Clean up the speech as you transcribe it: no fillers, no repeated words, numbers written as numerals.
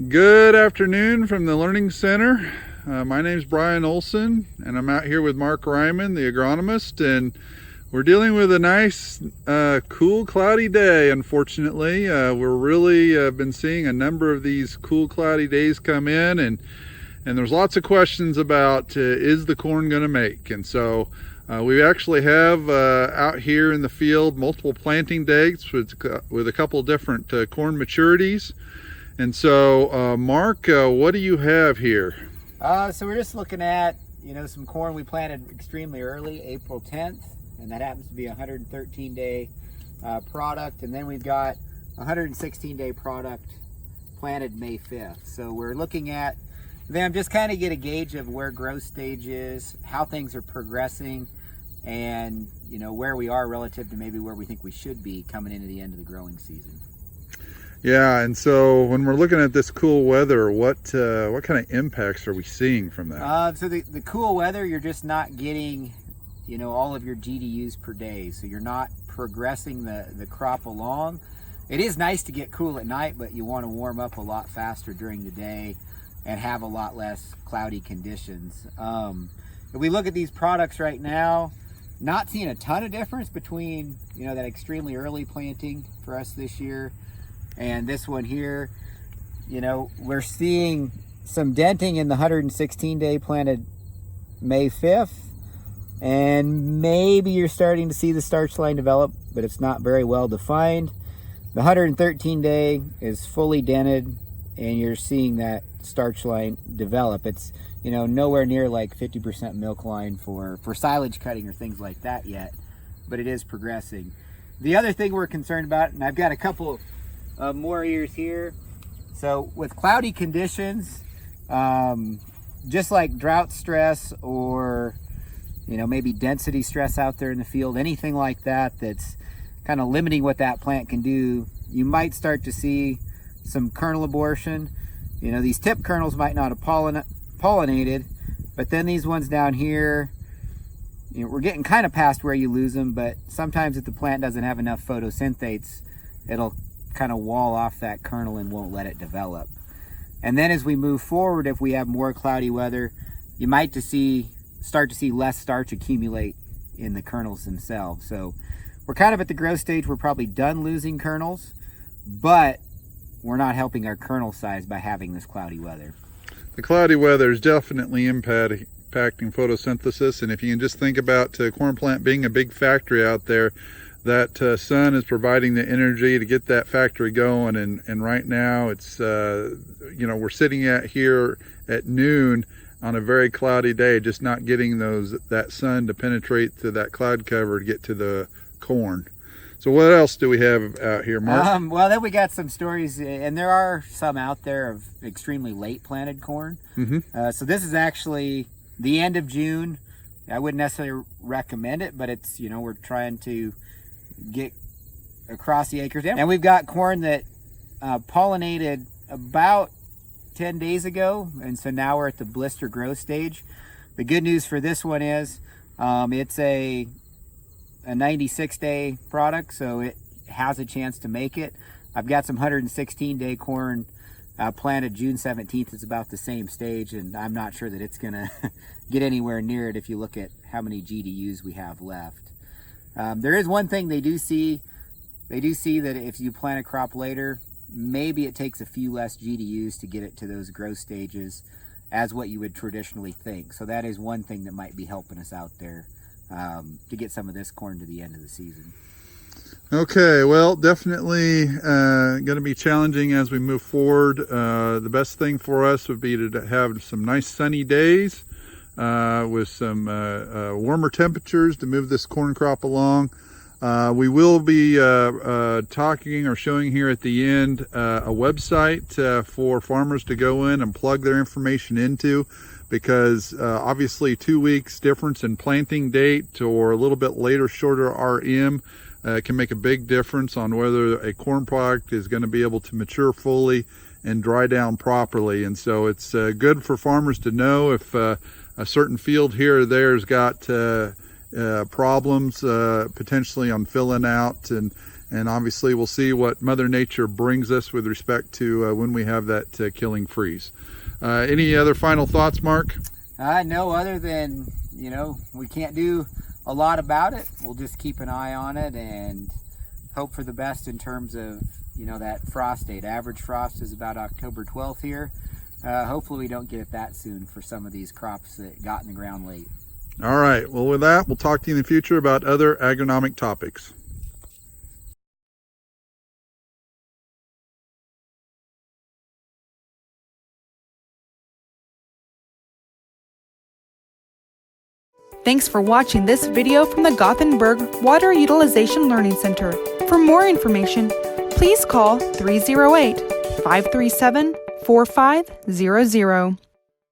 Good afternoon from the Learning Center. My name is Brian Olson, and I'm out here with Mark Ryman, the agronomist, and we're dealing with a nice, cool, cloudy day, unfortunately. We're really been seeing a number of these cool, cloudy days come in, and there's lots of questions about is the corn going to make? And so we actually have out here in the field multiple planting dates with a couple different corn maturities. And so, Mark, what do you have here? So we're just looking at, some corn we planted extremely early, April 10th, and that happens to be a 113-day product. And then we've got a 116-day product planted May 5th. So we're looking at them just kind of get a gauge of where growth stage is, how things are progressing, and, where we are relative to maybe where we think we should be coming into the end of the growing season. Yeah, and so when we're looking at this cool weather, what kind of impacts are we seeing from that? So the cool weather, you're just not getting, all of your GDUs per day. So you're not progressing the crop along. It is nice to get cool at night, but you want to warm up a lot faster during the day and have a lot less cloudy conditions. If we look at these products right now, not seeing a ton of difference between, that extremely early planting for us this year and this one here. We're seeing some denting in the 116-day planted May 5th, and maybe you're starting to see the starch line develop, but it's not very well defined. The 113-day is fully dented, and you're seeing that starch line develop. It's nowhere near like 50% milk line for silage cutting or things like that yet, but it is progressing. The other thing we're concerned about, and I've got a couple more ears here. So with cloudy conditions, just like drought stress or maybe density stress out there in the field, anything like that that's kind of limiting what that plant can do, you might start to see some kernel abortion. These tip kernels might not have pollinated, but then these ones down here, we're getting kind of past where you lose them, but sometimes if the plant doesn't have enough photosynthase, it'll kind of wall off that kernel and won't let it develop. And then as we move forward, if we have more cloudy weather, you might start to see less starch accumulate in the kernels themselves. So we're kind of at the growth stage. We're probably done losing kernels, but we're not helping our kernel size by having this cloudy weather. The cloudy weather is definitely impacting photosynthesis, and if you can just think about corn plant being a big factory out there, that sun is providing the energy to get that factory going, and right now it's we're sitting here at noon on a very cloudy day, just not getting that sun to penetrate through that cloud cover to get to the corn. So what else do we have out here, Mark? Well, then we got some stories, and there are some out there of extremely late planted corn. So this is actually the end of June. I wouldn't necessarily recommend it, but it's we're trying to get across the acres. And we've got corn that pollinated about 10 days ago, and so now we're at the blister growth stage. The good news for this one is it's a 96-day product, so it has a chance to make it. I've got some 116-day corn planted June 17th. It's about the same stage, and I'm not sure that it's gonna get anywhere near it if you look at how many GDUs we have left. There is one thing they do see that if you plant a crop later, maybe it takes a few less GDUs to get it to those growth stages as what you would traditionally think. So that is one thing that might be helping us out there to get some of this corn to the end of the season. Okay, well, definitely going to be challenging as we move forward. The best thing for us would be to have some nice sunny days with some warmer temperatures to move this corn crop along. We will be talking or showing here at the end a website for farmers to go in and plug their information into, because obviously 2 weeks difference in planting date or a little bit later, shorter RM can make a big difference on whether a corn product is going to be able to mature fully and dry down properly. And so it's good for farmers to know if a certain field here or there's got problems potentially on filling out, and And obviously we'll see what Mother Nature brings us with respect to when we have that killing freeze. Any other final thoughts, Mark? No, other than, we can't do a lot about it. We'll just keep an eye on it and hope for the best in terms of, that frost date. Average frost is about October 12th here. Hopefully we don't get it that soon for some of these crops that got in the ground late. All right. Well, with that, we'll talk to you in the future about other agronomic topics. Thanks for watching this video from the Gothenburg Water Utilization Learning Center. For more information, please call 308-537-4500.